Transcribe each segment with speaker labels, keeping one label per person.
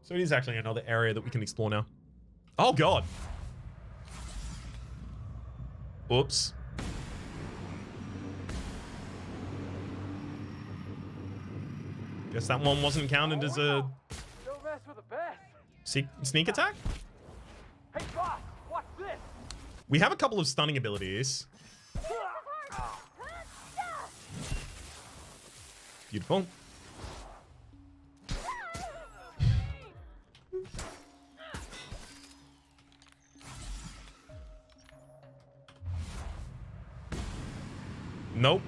Speaker 1: So it is actually another area that we can explore now. Oh, God. Oops. Guess that one wasn't counted as a
Speaker 2: Don't mess with the best.
Speaker 1: sneak attack?
Speaker 2: Hey, boss, watch this.
Speaker 1: We have a couple of stunning abilities. Beautiful. Nope.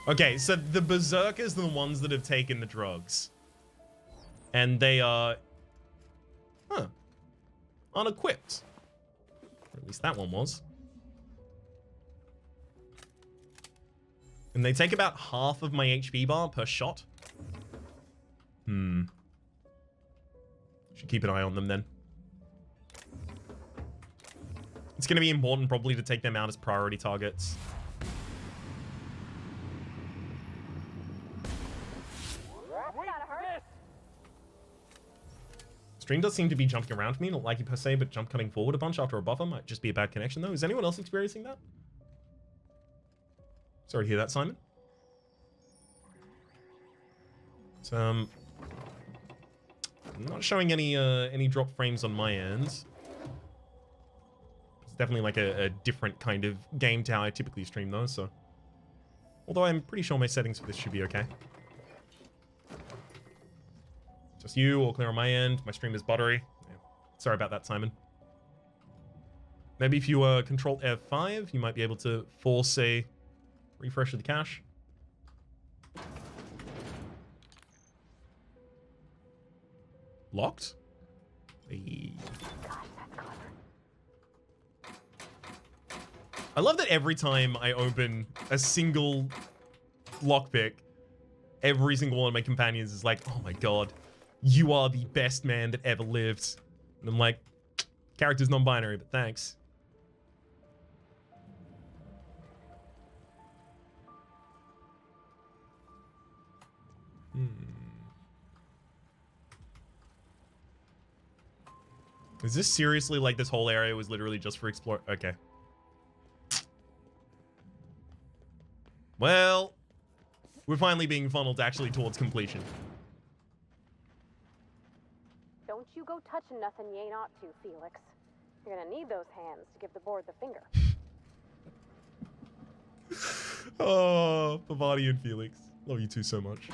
Speaker 1: Okay, so the berserkers are the ones that have taken the drugs. And they are... unequipped. Or at least that one was. And they take about half of my HP bar per shot. Should keep an eye on them then. It's going to be important probably to take them out as priority targets. Stream does seem to be jumping around me, not like it per se, but jump cutting forward a bunch after a buffer might just be a bad connection though. Is anyone else experiencing that? Sorry to hear that, Simon. So, I'm not showing any drop frames on my end. It's definitely like a different kind of game to how I typically stream though, so. Although I'm pretty sure my settings for this should be okay. Just you, all clear on my end. My stream is buttery. Yeah. Sorry about that, Simon. Maybe if you control F5, you might be able to force a refresh of the cache. Locked? Hey. I love that every time I open a single lockpick, every single one of my companions is like, oh my god, you are the best man that ever lived. And I'm like, character's non-binary, but thanks. Is this seriously like this whole area was literally just for explore? Okay. Well, we're finally being funneled actually towards completion.
Speaker 3: Don't you go touching nothing you ain't ought to, Felix. You're gonna need those hands to give the board the finger.
Speaker 1: Oh, Pavati and Felix. Love you two so much.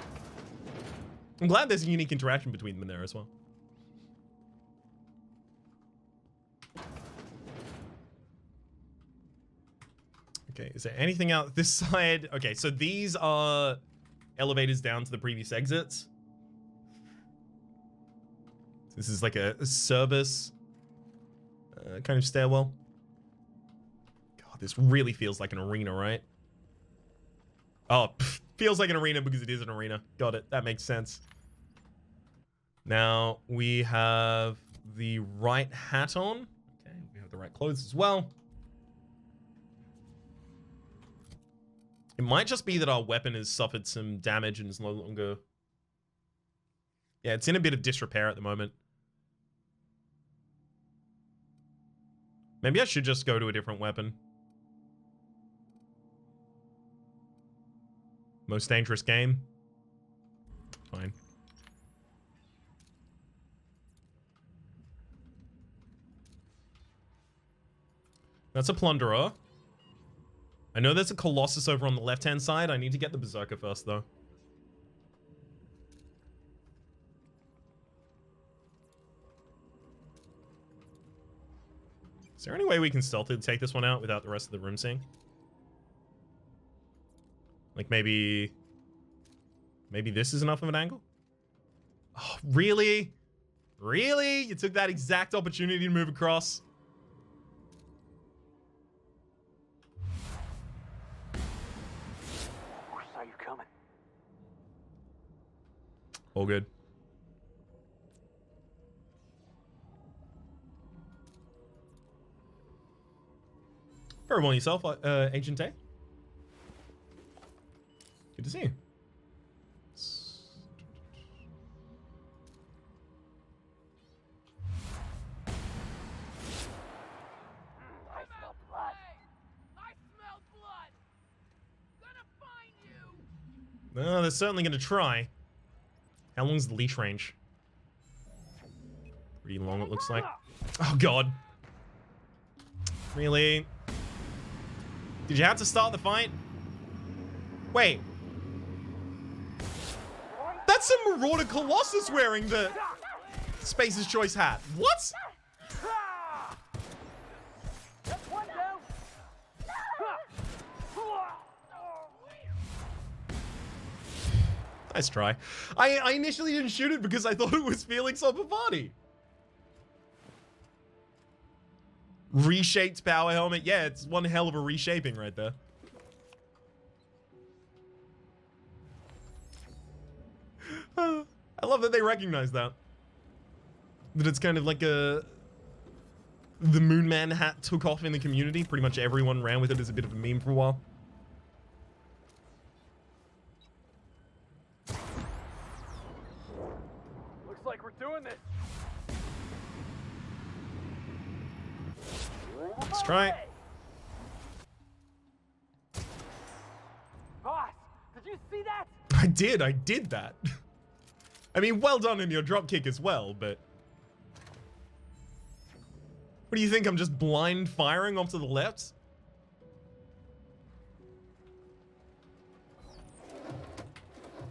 Speaker 1: I'm glad there's a unique interaction between them in there as well. Okay, is there anything out this side? Okay, so these are elevators down to the previous exits. This is like a service kind of stairwell. God, this really feels like an arena, right? Oh, feels like an arena because it is an arena. Got it. That makes sense. Now we have the right hat on. Okay, we have the right clothes as well. It might just be that our weapon has suffered some damage and is no longer... Yeah, it's in a bit of disrepair at the moment. Maybe I should just go to a different weapon. Most dangerous game? Fine. That's a plunderer. I know there's a Colossus over on the left-hand side. I need to get the Berserker first, though. Is there any way we can stealthily take this one out without the rest of the room seeing? Like maybe this is enough of an angle? Oh, really? Really? You took that exact opportunity to move across?
Speaker 2: Saw you coming.
Speaker 1: All good. Very well yourself, Agent A. Good to see you. Well, they're certainly going to try. How long's the leash range? Pretty long, it looks like. Oh, God. Really? Did you have to start the fight? Wait. That's a Marauder Colossus wearing the Spacer's Choice hat. What?
Speaker 2: That's one down.
Speaker 1: Nice try. I initially didn't shoot it because I thought it was Felix or Pavani. Reshaped power helmet. Yeah, it's one hell of a reshaping right there. I love that they recognize that. That it's kind of like a... The Moon Man hat took off in the community. Pretty much everyone ran with it as a bit of a meme for a while.
Speaker 2: Looks like we're doing this.
Speaker 1: Let's try it.
Speaker 2: Boss, did you see that?
Speaker 1: I did that. I mean, well done in your drop kick as well, but... What do you think, I'm just blind firing off to the left?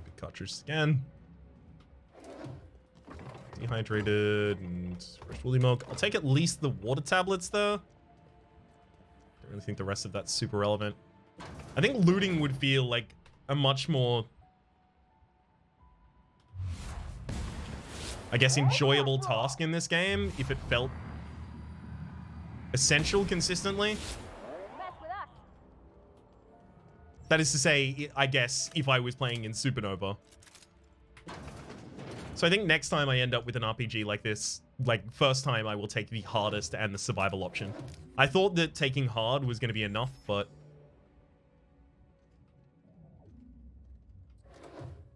Speaker 1: Big cartridge again. Dehydrated and fresh woolly milk. I'll take at least the water tablets though. Don't really think the rest of that's super relevant. I think looting would feel like a much more, I guess, enjoyable task in this game if it felt essential consistently. That is to say, I guess, if I was playing in Supernova. So I think next time I end up with an RPG like this, like first time I will take the hardest and the survival option. I thought that taking hard was going to be enough, but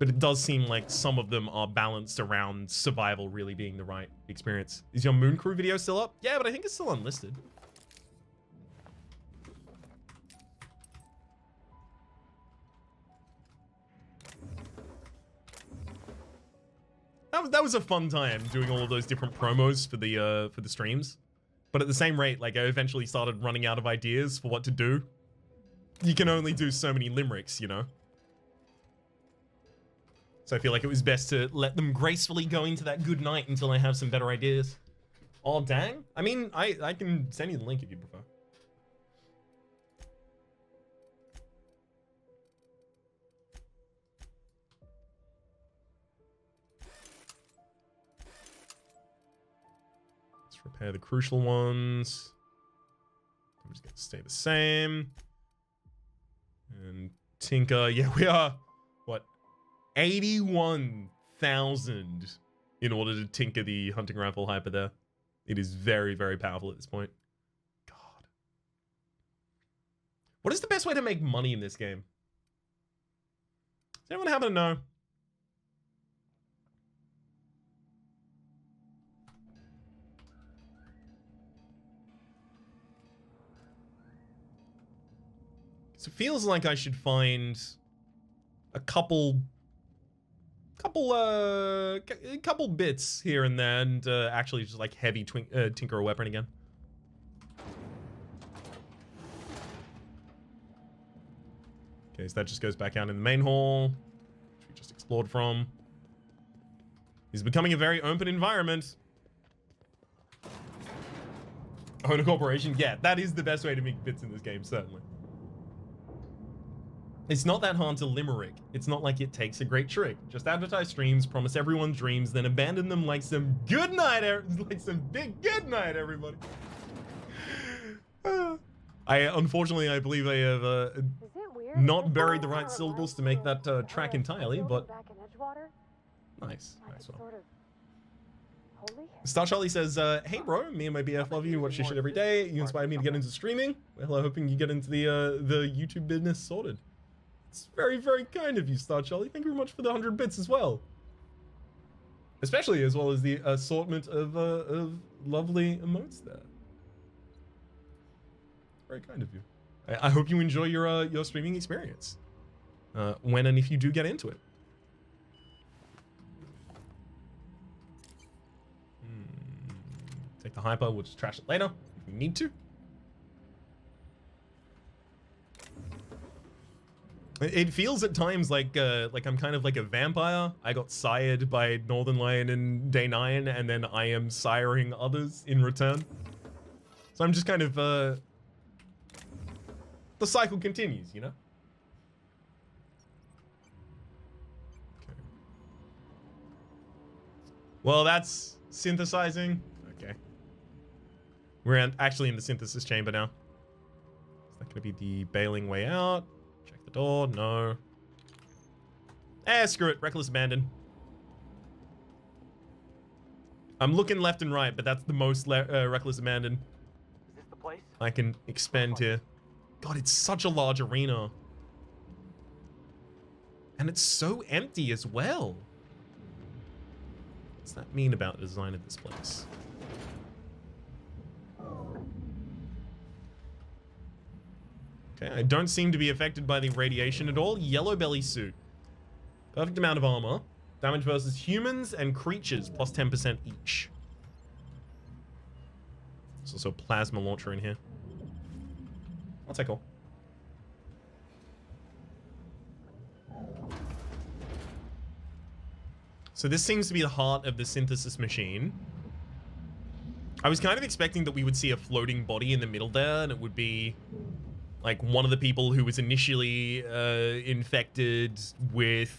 Speaker 1: it does seem like some of them are balanced around survival really being the right experience. Is your Moon Crew video still up? Yeah, but I think it's still unlisted. That was a fun time doing all of those different promos for the streams. But at the same rate, like I eventually started running out of ideas for what to do. You can only do so many limericks, you know? So I feel like it was best to let them gracefully go into that good night until I have some better ideas. Oh, dang. I mean, I can send you the link if you prefer. Let's repair the crucial ones. I'm just going to stay the same. And tinker. Yeah, we are, what? 81,000 in order to tinker the hunting rifle hyper there. It is very, very powerful at this point. God. What is the best way to make money in this game? Does anyone happen to know? So it feels like I should find a couple bits here and there, and actually just like heavy tinker a weapon again. Okay, so that just goes back out in the main hall, which we just explored from. It's becoming a very open environment. Own a corporation? Yeah, that is the best way to make bits in this game, certainly. It's not that hard to limerick. It's not like it takes a great trick. Just advertise streams, promise everyone dreams, then abandon them like some good night, like some big good night, everybody. Unfortunately, I believe I have not buried the right syllables to make that track entirely, but nice, nice one. Star Charlie says, hey bro, me and my BF love you, watch your shit every day. You inspired me to get into streaming. Well, I'm hoping you get into the YouTube business sorted. It's very, very kind of you, Star Charlie. Thank you very much for the 100 bits as well. Especially as well as the assortment of lovely emotes there. Very kind of you. I hope you enjoy your streaming experience. when and if you do get into it. Take the hyper, we'll just trash it later if we need to. It feels at times like I'm kind of like a vampire. I got sired by Northern Lion in day 9, and then I am siring others in return. So I'm just kind of the cycle continues, you know? Okay. Well, that's synthesizing. Okay. We're actually in the synthesis chamber now. Is that going to be the bailing way out? Check the door. No. Screw it. Reckless abandon. I'm looking left and right, but that's the most reckless abandon
Speaker 2: Is this the place?
Speaker 1: I can expend here. God, it's such a large arena. And it's so empty as well. What's that mean about the design of this place? Okay, I don't seem to be affected by the radiation at all. Yellow belly suit. Perfect amount of armor. Damage versus humans and creatures, plus 10% each. There's also a plasma launcher in here. I'll take all. So this seems to be the heart of the synthesis machine. I was kind of expecting that we would see a floating body in the middle there, and it would be like one of the people who was initially infected with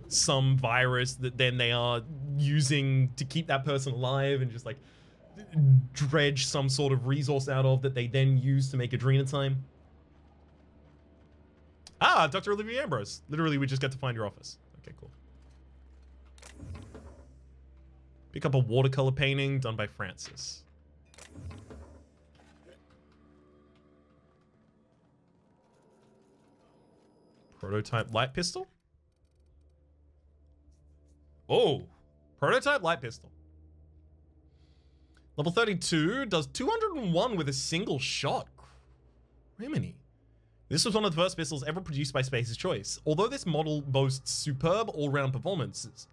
Speaker 1: some virus that then they are using to keep that person alive and just like dredge some sort of resource out of that they then use to make adrenochrome. Ah, Dr. Olivia Ambrose. Literally, we just got to find your office. Okay, cool. Pick up a watercolor painting done by Francis. Prototype light pistol? Oh, prototype light pistol. Level 32 does 201 with a single shot. Criminy. This was one of the first pistols ever produced by Space's Choice. Although this model boasts superb all-round performance,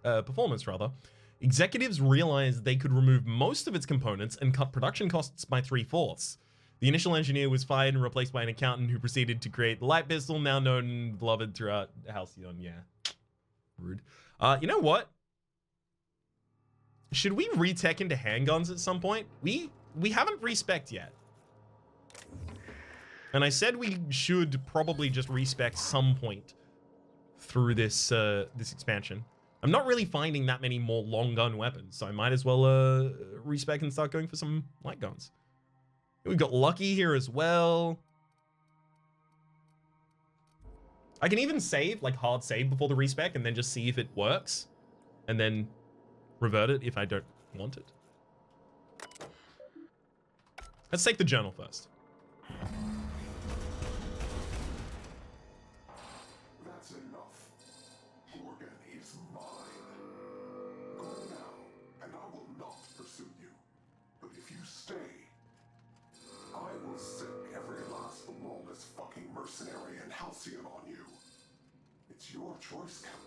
Speaker 1: executives realized they could remove most of its components and cut production costs by 3/4. The initial engineer was fired and replaced by an accountant who proceeded to create the light pistol, now known and beloved throughout Halcyon. Yeah. Rude. You know what? Should we retech into handguns at some point? We haven't respec'd yet. And I said we should probably just respec some point through this this expansion. I'm not really finding that many more long gun weapons, so I might as well respec and start going for some light guns. We've got Lucky here as well. I can even save, like hard save before the respec and then just see if it works. And then revert it if I don't want it. Let's take the journal first.
Speaker 4: That's enough. Gorgon is mine. Go now, and I will not pursue you. But if you stay, I will set every last lawless fucking mercenary in Halcyon on you. It's your choice, Captain.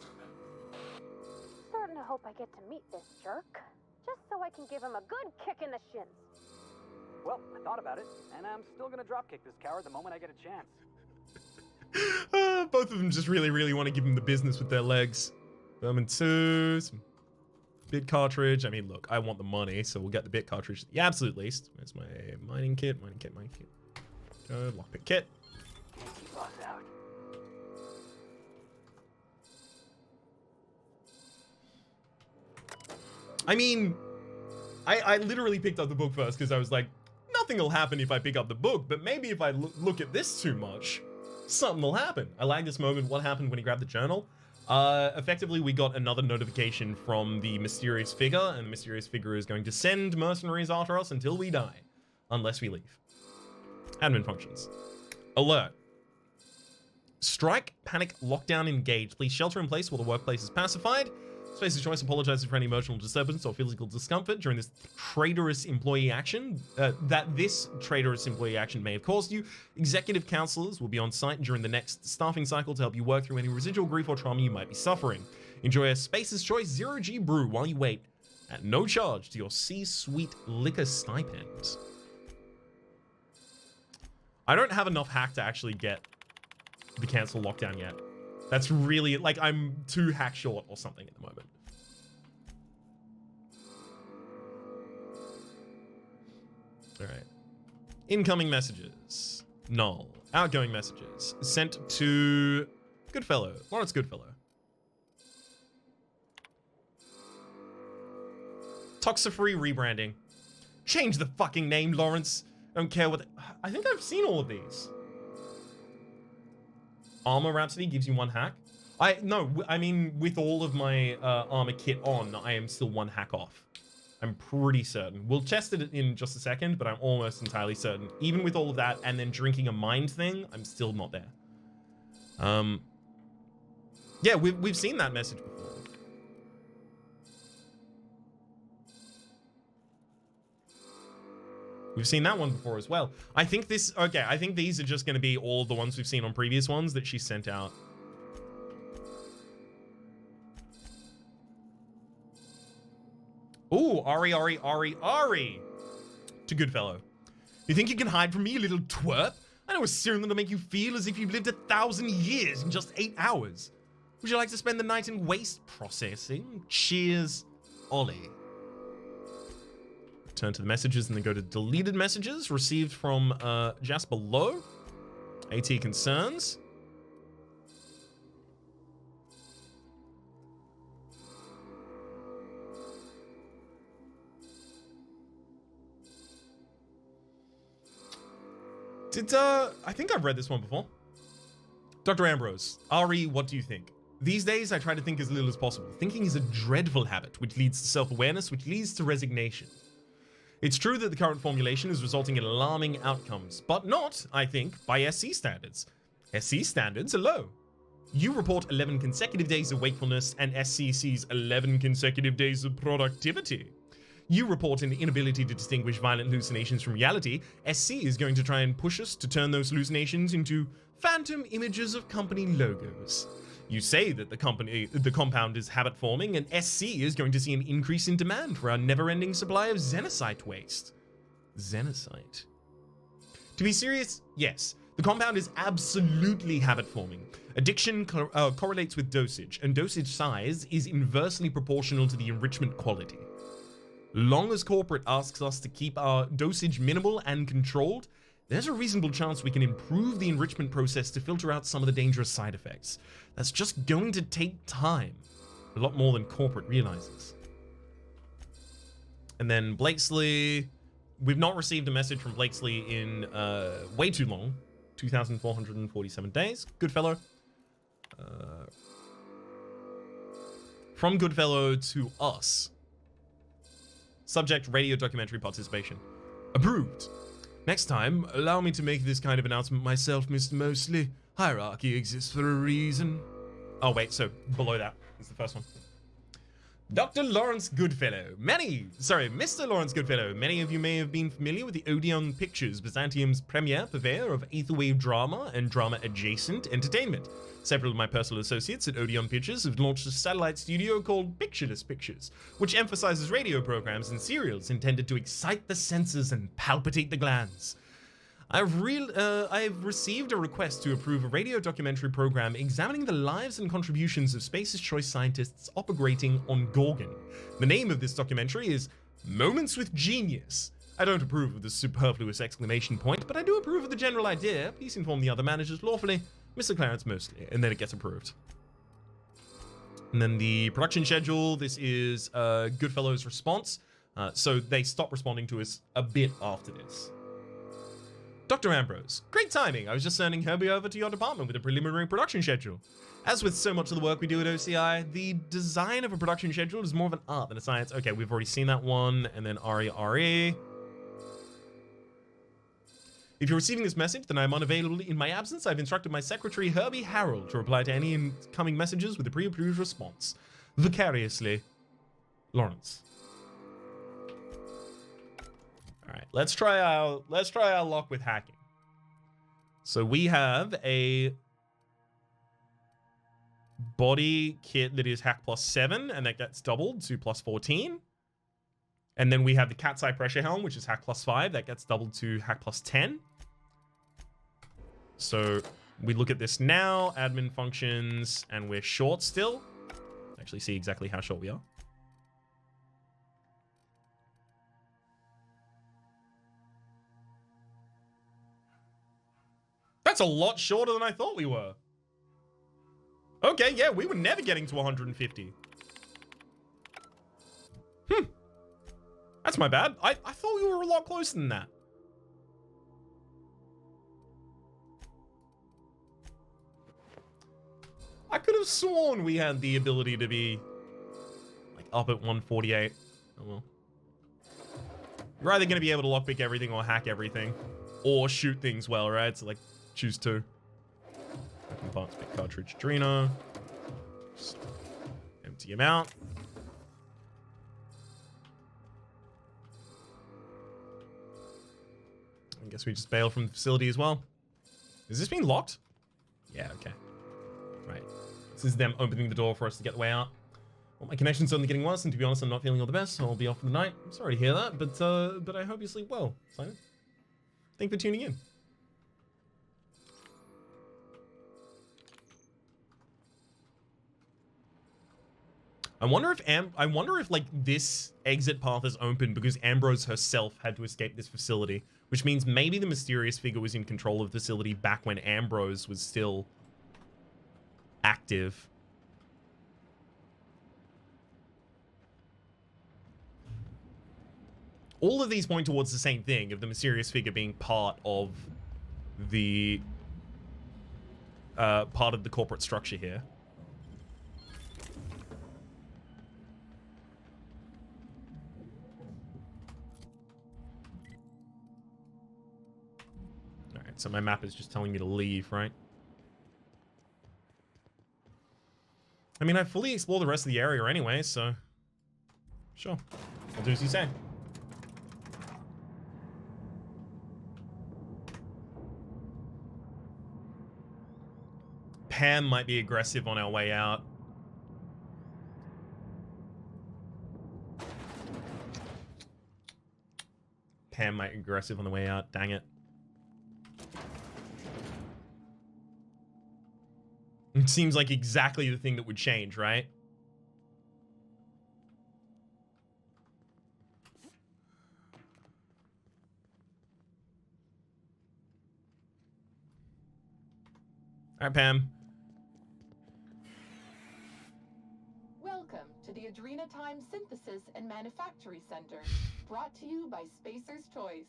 Speaker 3: Starting to hope I get to meet this jerk, just so I can give him a good kick in the shins.
Speaker 2: Well, I thought about it, and I'm still gonna dropkick this coward the moment I get a chance.
Speaker 1: Both of them just really want to give him the business with their legs. Vermin 2, some bit cartridge. I mean, look, I want the money, so we'll get the bit cartridge at the absolute least. Where's my mining kit? Mining kit. Go, lockpick kit.
Speaker 2: Can't keep us out.
Speaker 1: I mean, I literally picked up the book first because I was like, nothing will happen if I pick up the book, but maybe if I look at this too much, something will happen. I like this moment. What happened when he grabbed the journal? Effectively, we got another notification from the mysterious figure, and the mysterious figure is going to send mercenaries after us until we die, unless we leave. Admin functions. Alert. Strike, panic, lockdown, engage. Please shelter in place while the workplace is pacified. Space's Choice apologizes for any emotional disturbance or physical discomfort during this traitorous employee action that this traitorous employee action may have caused you. Executive counselors will be on site during the next staffing cycle to help you work through any residual grief or trauma you might be suffering. Enjoy a Space's Choice 0G brew while you wait, at no charge to your C-suite liquor stipend. I don't have enough hack to actually get the cancel lockdown yet. That's really, like, I'm 2 hack short or something at the moment. All right. Incoming messages. Null. Outgoing messages. Sent to Goodfellow. Lawrence Goodfellow. Toxifree rebranding. Change the fucking name, Lawrence. I don't care what... I think I've seen all of these. Armor Rhapsody gives you 1 hack. I mean, with all of my armor kit on, I am still 1 hack off. I'm pretty certain. We'll test it in just a second, but I'm almost entirely certain. Even with all of that and then drinking a mind thing, I'm still not there. Yeah, we've seen that message before. We've seen that one before as well. I think these are just going to be all the ones we've seen on previous ones that she sent out. Ooh, Ari. To Goodfellow. You think you can hide from me, you little twerp? I know a serum that'll make you feel as if you've lived 1,000 years in just 8 hours. Would you like to spend the night in waste processing? Cheers, Ollie. Turn to the messages and then go to deleted messages received from Jasper Lowe. AT concerns. I think I've read this one before. Dr. Ambrose, Ari, what do you think? These days, I try to think as little as possible. Thinking is a dreadful habit, which leads to self-awareness, which leads to resignation. It's true that the current formulation is resulting in alarming outcomes, but not, I think, by SC standards. SC standards are low. You report 11 consecutive days of wakefulness, and SC sees 11 consecutive days of productivity. You report an inability to distinguish violent hallucinations from reality. SC is going to try and push us to turn those hallucinations into phantom images of company logos. You say that the compound is habit-forming, and SC is going to see an increase in demand for our never-ending supply of xenosite waste. Xenosite. To be serious, yes, the compound is absolutely habit-forming. Addiction correlates with dosage, and dosage size is inversely proportional to the enrichment quality. Long as corporate asks us to keep our dosage minimal and controlled, there's a reasonable chance we can improve the enrichment process to filter out some of the dangerous side effects. That's just going to take time. A lot more than corporate realizes. And then Blakesley. We've not received a message from Blakesley in way too long. 2,447 days. Goodfellow. From Goodfellow to us. Subject, radio documentary participation. Approved. Next time, allow me to make this kind of announcement myself, Mr. Mosley. Hierarchy exists for a reason. Oh, wait, so below that is the first one. Dr. Lawrence Goodfellow. Mr. Lawrence Goodfellow. Many of you may have been familiar with the Odeon Pictures, Byzantium's premier purveyor of aetherwave drama and drama-adjacent entertainment. Several of my personal associates at Odeon Pictures have launched a satellite studio called Pictureless Pictures, which emphasizes radio programs and serials intended to excite the senses and palpitate the glands. I've received a request to approve a radio documentary program examining the lives and contributions of Space's Choice scientists operating on Gorgon. The name of this documentary is Moments with Genius. I don't approve of the superfluous exclamation point, but I do approve of the general idea. Please inform the other managers lawfully. Mr. Clarence Mosley, and then it gets approved. And then the production schedule, this is Goodfellow's response. So they stop responding to us a bit after this. Dr. Ambrose, great timing. I was just sending Herbie over to your department with a preliminary production schedule. As with so much of the work we do at OCI, the design of a production schedule is more of an art than a science. Okay, we've already seen that one. And then Ari. If you're receiving this message, then I'm unavailable in my absence. I've instructed my secretary, Herbie Harold, to reply to any incoming messages with a pre-approved response. vicariously. Lawrence. All right, let's try our luck with hacking. So we have a body kit that is hack +7, and that gets doubled to +14. And then we have the cat's eye pressure helm, which is hack +5, that gets doubled to hack +10. So we look at this now, admin functions, and we're short still. Actually see exactly how short we are. That's a lot shorter than I thought we were. Okay, yeah, we were never getting to 150. That's my bad. I thought we were a lot closer than that. I could have sworn we had the ability to be like up at 148. Oh well. You're either going to be able to lockpick everything or hack everything. Or shoot things well, right? So like, choose two. Open parts, pick cartridge, Adreno. Just empty him out. I guess we just bail from the facility as well. Is this being locked? Yeah, okay. Right. This is them opening the door for us to get the way out. Well, my connection's only getting worse, and to be honest, I'm not feeling all the best, so I'll be off for the night. I'm sorry to hear that, but I hope you sleep well, Simon. Thanks for tuning in. I wonder if like this exit path is open because Ambrose herself had to escape this facility, which means maybe the mysterious figure was in control of the facility back when Ambrose was still active. All of these point towards the same thing of the mysterious figure being part of the corporate structure here. Alright, so my map is just telling me to leave, right? I mean, I fully explored the rest of the area anyway, so... Sure. I'll do as you say. Pam might be aggressive on our way out. Pam might be aggressive on the way out. Dang it. It seems like exactly the thing that would change, right? All right, Pam.
Speaker 5: Welcome to the Adrena Time Synthesis and Manufactory Center, brought to you by Spacer's Choice.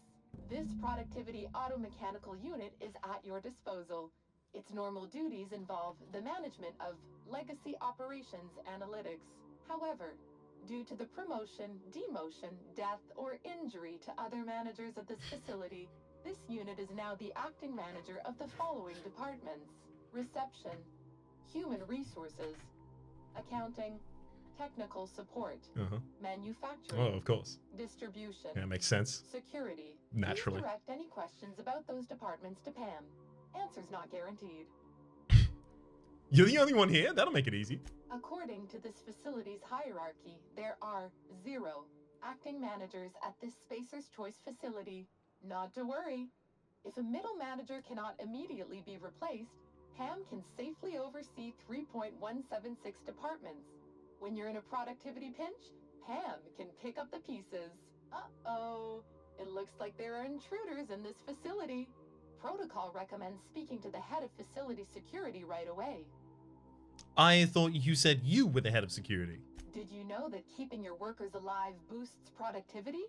Speaker 5: This productivity automechanical unit is at your disposal. Its normal duties involve the management of legacy operations analytics. However, due to the promotion, demotion, death, or injury to other managers of this facility, this unit is now the acting manager of the following departments: reception, human resources, accounting, technical support, manufacturing,
Speaker 1: Oh, of course.
Speaker 5: distribution,
Speaker 1: Yeah, makes sense.
Speaker 5: security.
Speaker 1: Naturally.
Speaker 5: Please direct any questions about those departments to Pam. Answers not guaranteed.
Speaker 1: You're the only one here? That'll make it easy.
Speaker 5: According to this facility's hierarchy, there are 0 acting managers at this Spacer's Choice facility. Not to worry. If a middle manager cannot immediately be replaced, Pam can safely oversee 3.176 departments. When you're in a productivity pinch, Pam can pick up the pieces. Uh-oh. It looks like there are intruders in this facility. Protocol recommends speaking to the head of facility security right away.
Speaker 1: I thought you said you were the head of security.
Speaker 5: Did you know that keeping your workers alive boosts productivity?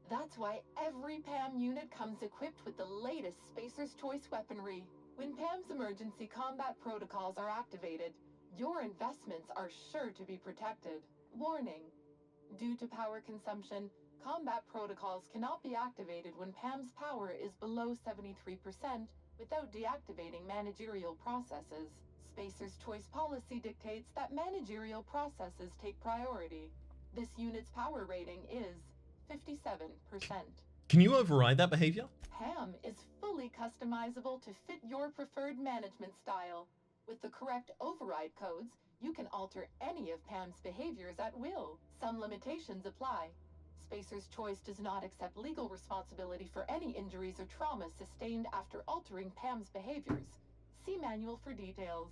Speaker 5: That's why every PAM unit comes equipped with the latest Spacer's Choice weaponry. When PAM's emergency combat protocols are activated, your investments are sure to be protected. Warning: due to power consumption, combat protocols cannot be activated when PAM's power is below 73% without deactivating managerial processes. Spacer's Choice policy dictates that managerial processes take priority. This unit's power rating is 57%.
Speaker 1: Can you override that behavior?
Speaker 5: PAM is fully customizable to fit your preferred management style. With the correct override codes, you can alter any of PAM's behaviors at will. Some limitations apply. Spacer's Choice does not accept legal responsibility for any injuries or trauma sustained after altering PAM's behaviors. See manual for details.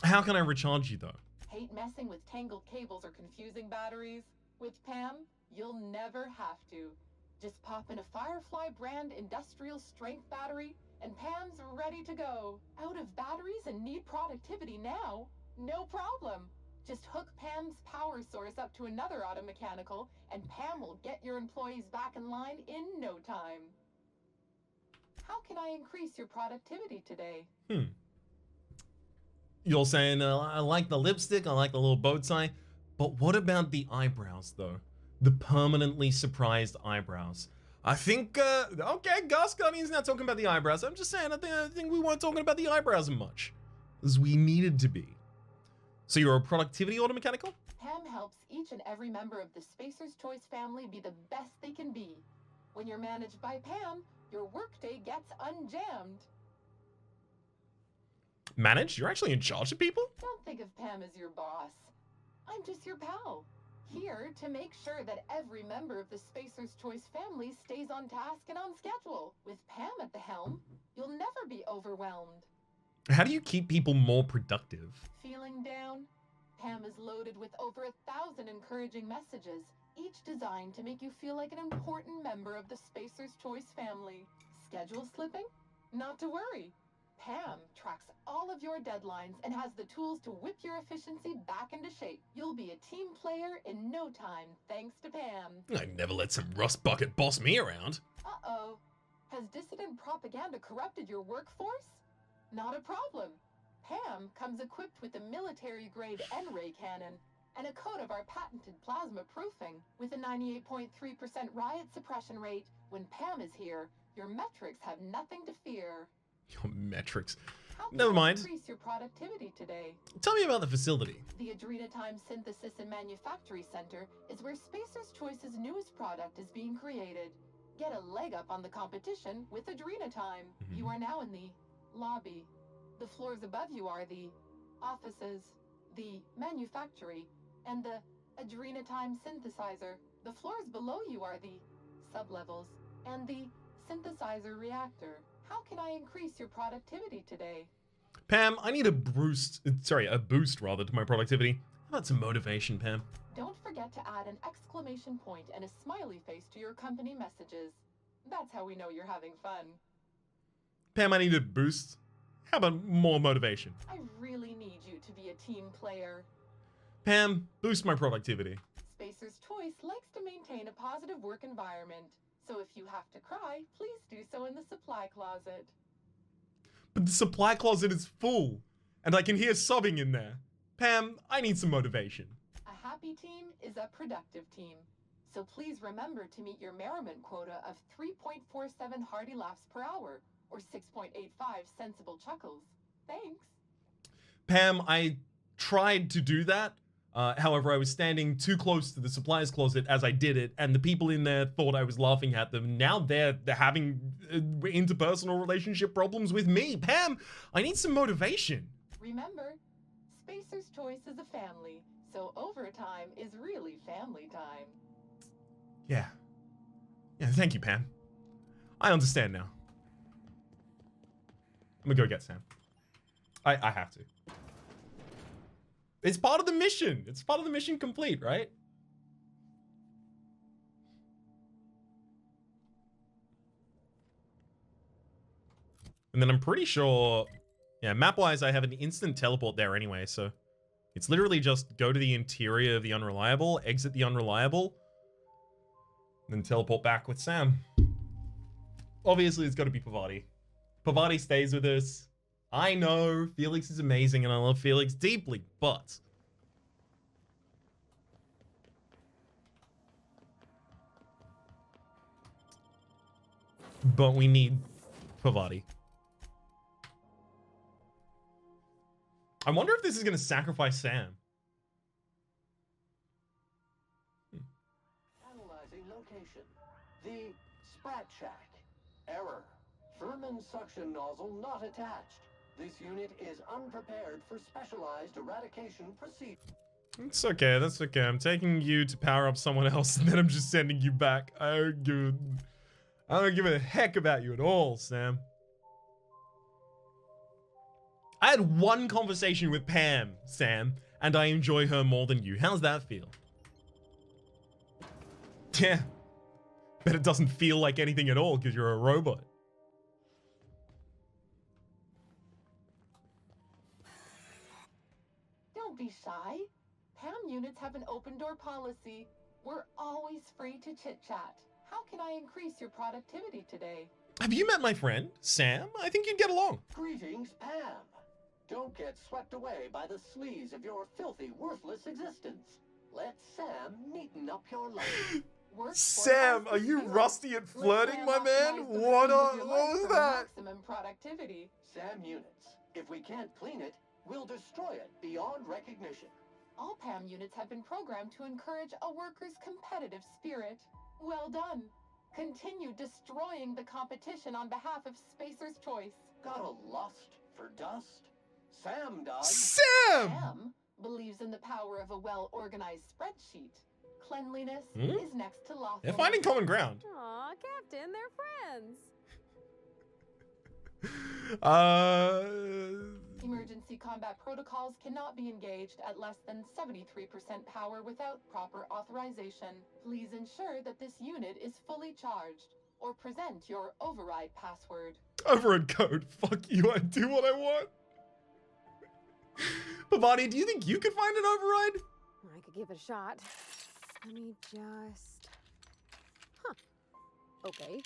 Speaker 1: How can I recharge you though?
Speaker 5: Hate messing with tangled cables or confusing batteries? With PAM, you'll never have to. Just pop in a Firefly brand industrial strength battery, and PAM's ready to go. Out of batteries and need productivity now? No problem. Just hook PAM's power source up to another auto mechanical, and PAM will get your employees back in line in no time. How can I increase your productivity today?
Speaker 1: You're saying I like the lipstick, I like the little bow tie, but what about the eyebrows though? The permanently surprised eyebrows. I think, okay, Gus Guardian's not talking about the eyebrows. I'm just saying, I think we weren't talking about the eyebrows much as we needed to be. So you're a productivity auto mechanical?
Speaker 5: PAM helps each and every member of the Spacer's Choice family be the best they can be. When you're managed by PAM, your workday gets unjammed.
Speaker 1: Managed? You're actually in charge of people?
Speaker 5: Don't think of PAM as your boss. I'm just your pal. Here to make sure that every member of the Spacer's Choice family stays on task and on schedule. With Pam at the helm, you'll never be overwhelmed.
Speaker 1: How do you keep people more productive?
Speaker 5: Feeling down? Pam is loaded with over 1,000 encouraging messages, each designed to make you feel like an important member of the Spacer's Choice family. Schedule slipping? Not to worry. Pam tracks all of your deadlines and has the tools to whip your efficiency back into shape. You'll be a team player in no time, thanks to Pam.
Speaker 1: I never let some rust bucket boss me around.
Speaker 5: Uh-oh. Has dissident propaganda corrupted your workforce? Not a problem. Pam comes equipped with a military-grade N-ray cannon and a coat of our patented plasma proofing. With a 98.3% riot suppression rate, when Pam is here, your metrics have nothing to fear.
Speaker 1: Your metrics.
Speaker 5: How can
Speaker 1: Never
Speaker 5: I
Speaker 1: mind.
Speaker 5: increase your productivity today?
Speaker 1: Tell me about the facility.
Speaker 5: The Adrenatime Synthesis and Manufactory Center is where Spacer's Choice's newest product is being created. Get a leg up on the competition with Adrenatime. You are now in the lobby. The floors above you are the offices, the manufactory, and the Adrenatime synthesizer. The floors below you are the sublevels and the synthesizer reactor. How can I increase your productivity today?
Speaker 1: Pam, I need a boost rather to my productivity. How about some motivation, Pam?
Speaker 5: Don't forget to add an exclamation point and a smiley face to your company messages. That's how we know you're having fun.
Speaker 1: Pam, I need a boost. How about more motivation?
Speaker 5: I really need you to be a team player.
Speaker 1: Pam, boost my productivity.
Speaker 5: Spacer's Choice likes to maintain a positive work environment. So if you have to cry, please do so in the supply closet.
Speaker 1: But the supply closet is full, and I can hear sobbing in there. Pam, I need some motivation.
Speaker 5: A happy team is a productive team. So please remember to meet your merriment quota of 3.47 hearty laughs per hour, or 6.85 sensible chuckles. Thanks.
Speaker 1: Pam, I tried to do that. However, I was standing too close to the supplies closet as I did it, and the people in there thought I was laughing at them. Now they're having interpersonal relationship problems with me. Pam, I need some motivation.
Speaker 5: Remember, Spacer's Choice is a family, so overtime is really family time.
Speaker 1: Yeah, thank you, Pam. I understand now. I'm gonna go get Sam. I have to. It's part of the mission. It's part of the mission complete, right? And then I'm pretty sure, yeah, map-wise, I have an instant teleport there anyway, so it's literally just go to the interior of the Unreliable, exit the Unreliable, then teleport back with Sam. Obviously, it's got to be Pavati. Pavati stays with us. I know Felix is amazing and I love Felix deeply, but we need Pavati. I wonder if this is going to sacrifice Sam.
Speaker 6: Analyzing location. The Sprat Shack. Error. Vermin suction nozzle not attached. This unit is unprepared for specialized eradication procedure.
Speaker 1: It's okay, that's okay. I'm taking you to power up someone else and then I'm just sending you back. I don't give a heck about you at all, Sam. I had one conversation with Pam, Sam, and I enjoy her more than you. How's that feel? Yeah. Bet it doesn't feel like anything at all because you're a robot.
Speaker 5: Don't be shy. PAM units have an open door policy. We're always free to chit-chat. How can I increase your productivity today?
Speaker 1: Have you met my friend, Sam? I think you'd get along.
Speaker 6: Greetings, Pam. Don't get swept away by the sleaze of your filthy, worthless existence. Let Sam neaten up your life.
Speaker 1: Sam, are you rusty at flirting, my man? What was that?
Speaker 5: Maximum productivity.
Speaker 6: Sam units. If we can't clean it, we'll destroy it beyond recognition.
Speaker 5: All PAM units have been programmed to encourage a worker's competitive spirit. Well done. Continue destroying the competition on behalf of Spacer's Choice.
Speaker 6: Got a lust for dust? Sam does.
Speaker 1: Sam!
Speaker 5: PAM believes in the power of a well-organized spreadsheet. Cleanliness is next to lawfulness.
Speaker 1: They're finding common ground.
Speaker 3: Aw, Captain, they're friends.
Speaker 5: Emergency combat protocols cannot be engaged at less than 73% power without proper authorization. Please ensure that this unit is fully charged, or present your override password.
Speaker 1: Override code. Fuck you, I do what I want. Pavani, do you think you could find an override?
Speaker 3: I could give it a shot. Let me just... Okay.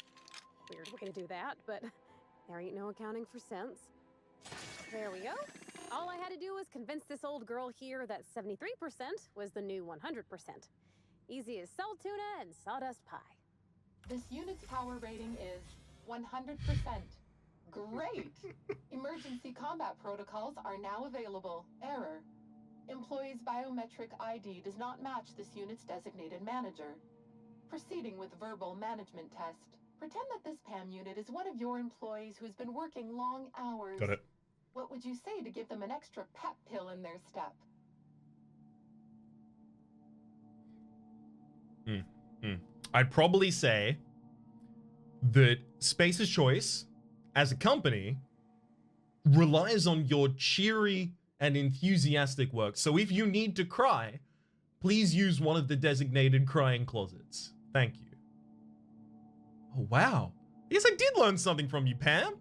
Speaker 3: Weird we're gonna do that, but there ain't no accounting for cents. There we go. All I had to do was convince this old girl here that 73% was the new 100%. Easy as salt tuna and sawdust pie.
Speaker 5: This unit's power rating is 100%. Great! Emergency combat protocols are now available. Error. Employee's biometric ID does not match this unit's designated manager. Proceeding with verbal management test. Pretend that this PAM unit is one of your employees who's been working long hours.
Speaker 1: Got it.
Speaker 5: What would you say to give them an extra pep pill in their step?
Speaker 1: I'd probably say that Space's Choice, as a company, relies on your cheery and enthusiastic work. So if you need to cry, please use one of the designated crying closets. Thank you. Oh, wow. I guess I did learn something from you, Pam.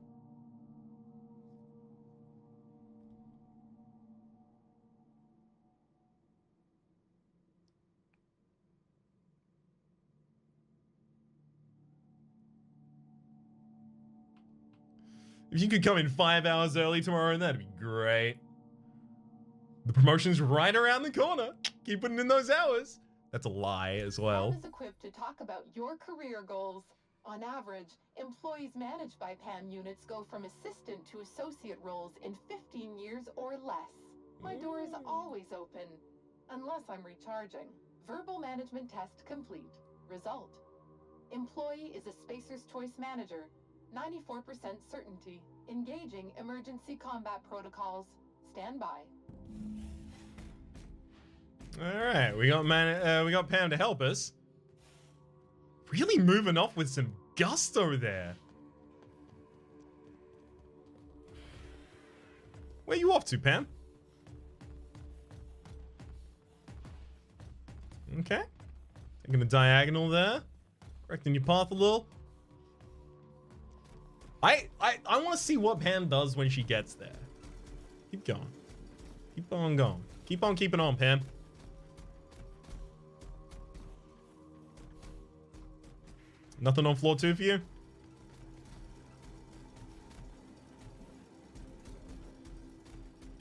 Speaker 1: If you could come in 5 hours early tomorrow, that'd be great. The promotion's right around the corner. Keep putting in those hours. That's a lie as well.
Speaker 5: PAM is equipped to talk about your career goals. On average, employees managed by PAM units go from assistant to associate roles in 15 years or less. My door is always open, unless I'm recharging. Verbal management test complete. Result. Employee is a Spacer's Choice manager. 94% certainty. Engaging emergency combat protocols. Stand by.
Speaker 1: All right, we got Pam to help us. Really moving off with some gusto there. Where you off to, Pam? Okay. Taking the diagonal there. Correcting your path a little. I want to see what Pam does when she gets there. Keep going. Keep on going. Keep on keeping on, Pam. Nothing on floor 2 for you?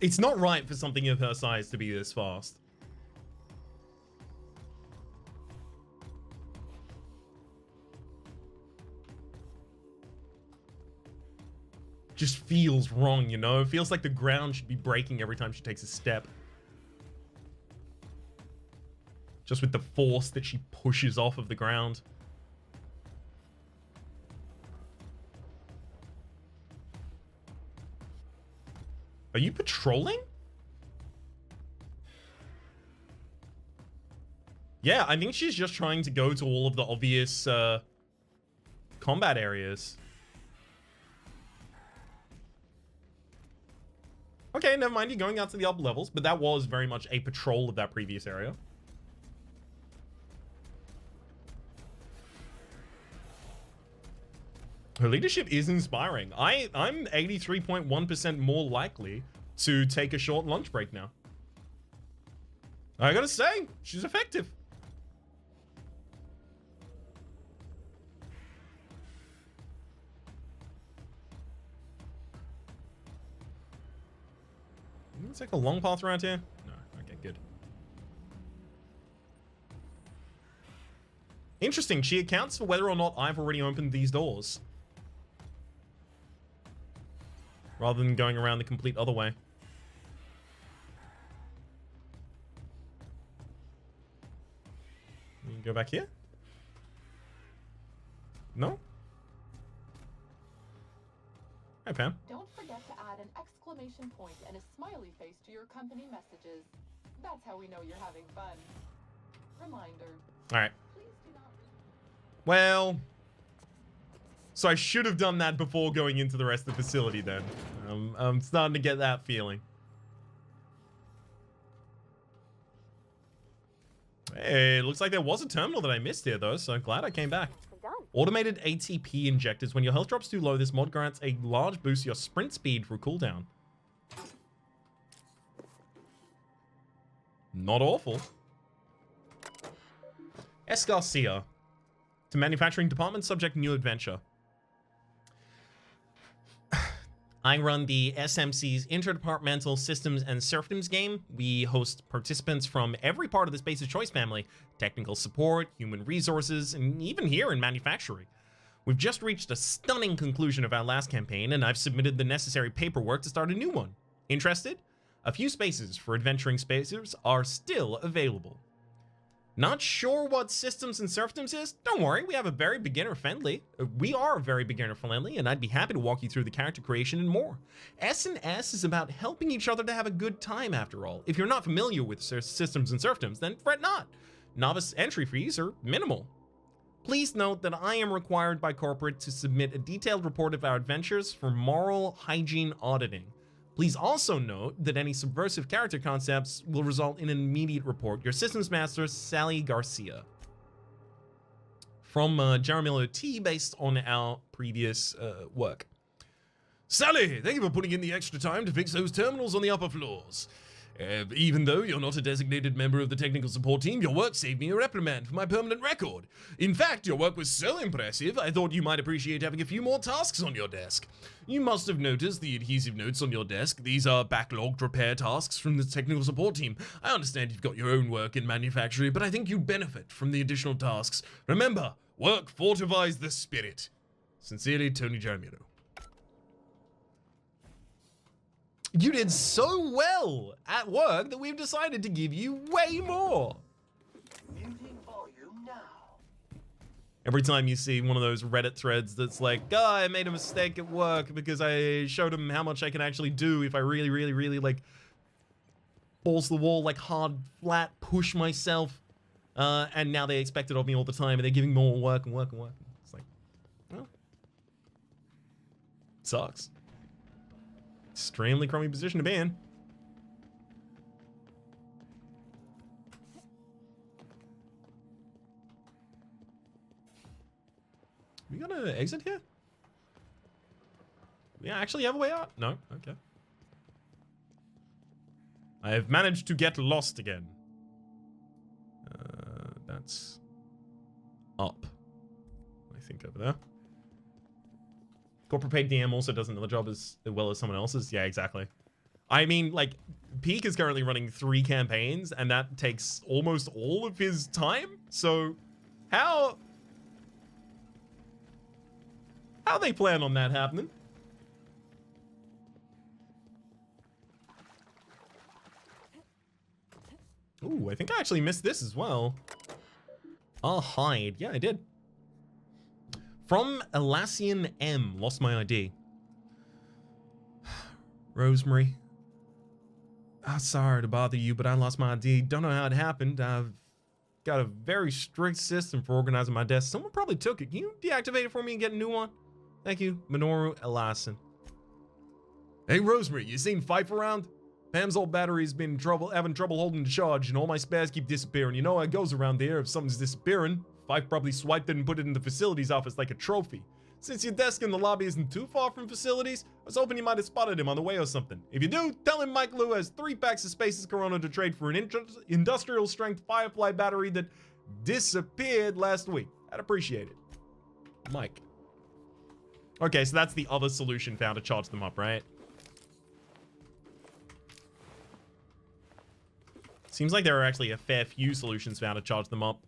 Speaker 1: It's not right for something of her size to be this fast. just feels wrong, you know? It feels like the ground should be breaking every time she takes a step. Just with the force that she pushes off of the ground. Are you patrolling? Yeah, I think she's just trying to go to all of the obvious combat areas. Okay, never mind. You're going out to the upper levels, but that was very much a patrol of that previous area. Her leadership is inspiring. I'm 83.1% more likely to take a short lunch break now. I gotta say, she's effective. Let's take a long path around here. No, okay, good. Interesting, she accounts for whether or not I've already opened these doors. Rather than going around the complete other way. You can go back here? No? Hi, Pam.
Speaker 5: Don't forget to add an exclamation point and a smiley face to your company messages. That's how we know you're having fun. Reminder.
Speaker 1: All right.
Speaker 5: Please do not...
Speaker 1: Well, so I should have done that before going into the rest of the facility then. I'm starting to get that feeling. Hey, it looks like there was a terminal that I missed here though, so glad I came back.
Speaker 3: Done.
Speaker 1: Automated ATP injectors. When your health drops too low, this mod grants a large boost to your sprint speed for a cooldown. Not awful. S. Garcia. To manufacturing department, subject new adventure. I run the SMC's Interdepartmental Systems and Serfdoms game. We host participants from every part of the Space's Choice family, technical support, human resources, and even here in manufacturing. We've just reached a stunning conclusion of our last campaign, and I've submitted the necessary paperwork to start a new one. Interested? A few spaces for adventuring spacers are still available. Not sure what Systems and Serfdoms is? Don't worry, we have a very beginner-friendly. We are very beginner-friendly, and I'd be happy to walk you through the character creation and more. S&S is about helping each other to have a good time, after all. If you're not familiar with Systems and Serfdoms, then fret not. Novice entry fees are minimal. Please note that I am required by corporate to submit a detailed report of our adventures for moral hygiene auditing. Please also note that any subversive character concepts will result in an immediate report. Your systems master, Sally Garcia. From Jaramillo T, based on our previous work. Sally, thank you for putting in the extra time to fix those terminals on the upper floors. Even though you're not a designated member of the technical support team, your work saved me a reprimand for my permanent record. In fact, your work was so impressive, I thought you might appreciate having a few more tasks on your desk. You must have noticed the adhesive notes on your desk. These are backlogged repair tasks from the technical support team. I understand you've got your own work in manufacturing, but I think you'd benefit from the additional tasks. Remember, work fortifies the spirit. Sincerely, Tony Jaramillo. You did so well at work that we've decided to give you way more.
Speaker 6: Muting volume now.
Speaker 1: Every time you see one of those Reddit threads that's like, oh, I made a mistake at work because I showed them how much I can actually do if I really like balls to the wall, like hard, flat, push myself. And now they expect it of me all the time and they're giving more work and work. It's like, well, sucks. Extremely crummy position to be in. We gotta exit here? We actually have a way out? No? Okay. I have managed to get lost again. That's up. I think over there. Corporate paid DM also doesn't know the job as well as someone else's. Yeah, exactly. I mean, like, Peak is currently running 3 campaigns, and that takes almost all of his time. So, how they plan on that happening? Ooh, I think I actually missed this as well. I'll hide. Yeah, I did. From Elassian M. Lost my ID. Rosemary. I'm sorry to bother you, but I lost my ID. Don't know how it happened. I've got a very strict system for organizing my desk. Someone probably took it. Can you deactivate it for me and get a new one? Thank you, Minoru Elassian. Hey, Rosemary, you seen Fife around? Pam's old battery's been having trouble holding the charge, and all my spares keep disappearing. You know how it goes around there. If something's disappearing, Fife probably swiped it and put it in the facilities office like a trophy. Since your desk in the lobby isn't too far from facilities, I was hoping you might have spotted him on the way or something. If you do, tell him Mike Lou has 3 packs of Spaces Corona to trade for an industrial-strength Firefly battery that disappeared last week. I'd appreciate it. Mike. Okay, so that's the other solution found to charge them up, right? Seems like there are actually a fair few solutions found to charge them up.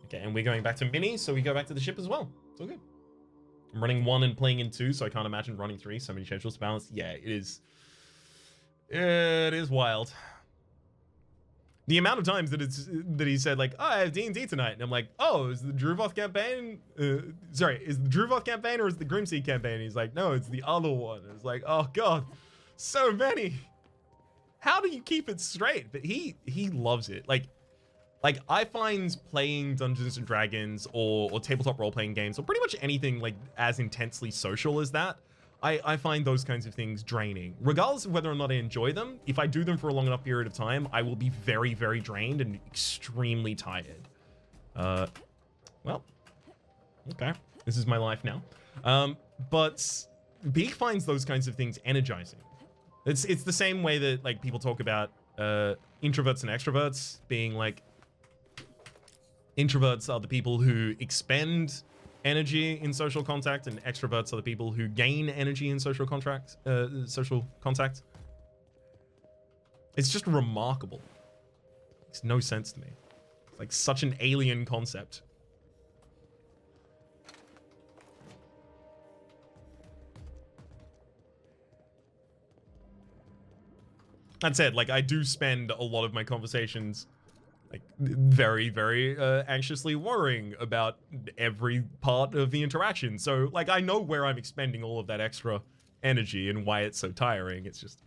Speaker 1: Okay, and we're going back to Mini, so we go back to the ship as well. It's all good. I'm running 1 and playing in 2, so I can't imagine running 3. So many schedules to balance. Yeah, it is. It is wild. The amount of times that he said like, oh, I have D&D tonight, and I'm like, oh, is the Druvoth campaign? Sorry, is the Druvoth campaign or is the Grimseed campaign? And he's like, no, it's the other one. It's like, oh god, so many. How do you keep it straight? But he loves it. Like I find playing Dungeons and Dragons or tabletop role-playing games or pretty much anything like as intensely social as that, I find those kinds of things draining. Regardless of whether or not I enjoy them, if I do them for a long enough period of time, I will be very, very drained and extremely tired. Well, okay. This is my life now. But Beak finds those kinds of things energizing. It's the same way that like people talk about introverts and extroverts being like, introverts are the people who expend energy in social contact, and extroverts are the people who gain energy in social contact. It's just remarkable. Makes no sense to me. It's like such an alien concept. That said, like I do spend a lot of my conversations like very, very anxiously worrying about every part of the interaction. So like I know where I'm expending all of that extra energy and why it's so tiring. It's just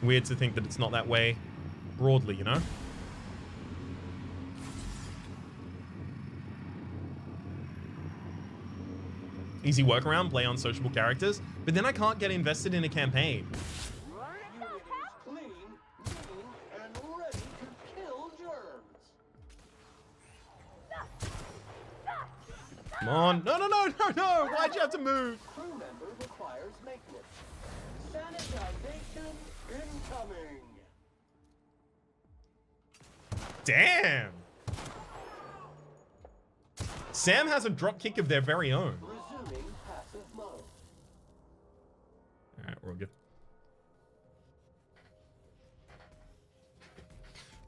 Speaker 1: weird to think that it's not that way broadly, you know? Easy workaround, play unsociable characters, but then I can't get invested in a campaign. Come on. No, no, no, no, no! Why'd you have to move?
Speaker 6: Crew member requires maintenance. Sanitization incoming.
Speaker 1: Damn! Sam has a dropkick of their very own.
Speaker 6: Resuming passive mode.
Speaker 1: Alright, we're all good.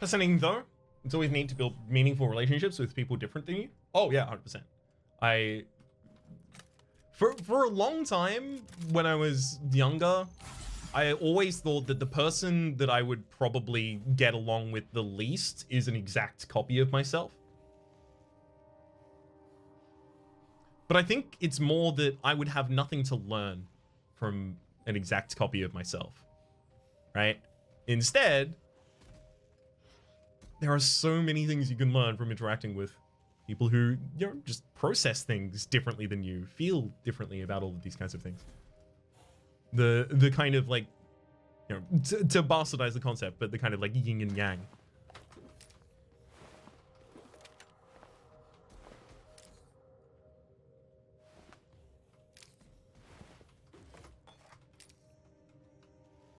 Speaker 1: Fascinating though. It's always neat to build meaningful relationships with people different than you. Oh yeah, 100%. For a long time when I was younger, I always thought that the person that I would probably get along with the least is an exact copy of myself. But I think it's more that I would have nothing to learn from an exact copy of myself, right? Instead, there are so many things you can learn from interacting with people who, you know, just process things differently than you, feel differently about all of these kinds of things. The kind of like, you know, to bastardize the concept, but the kind of like yin and yang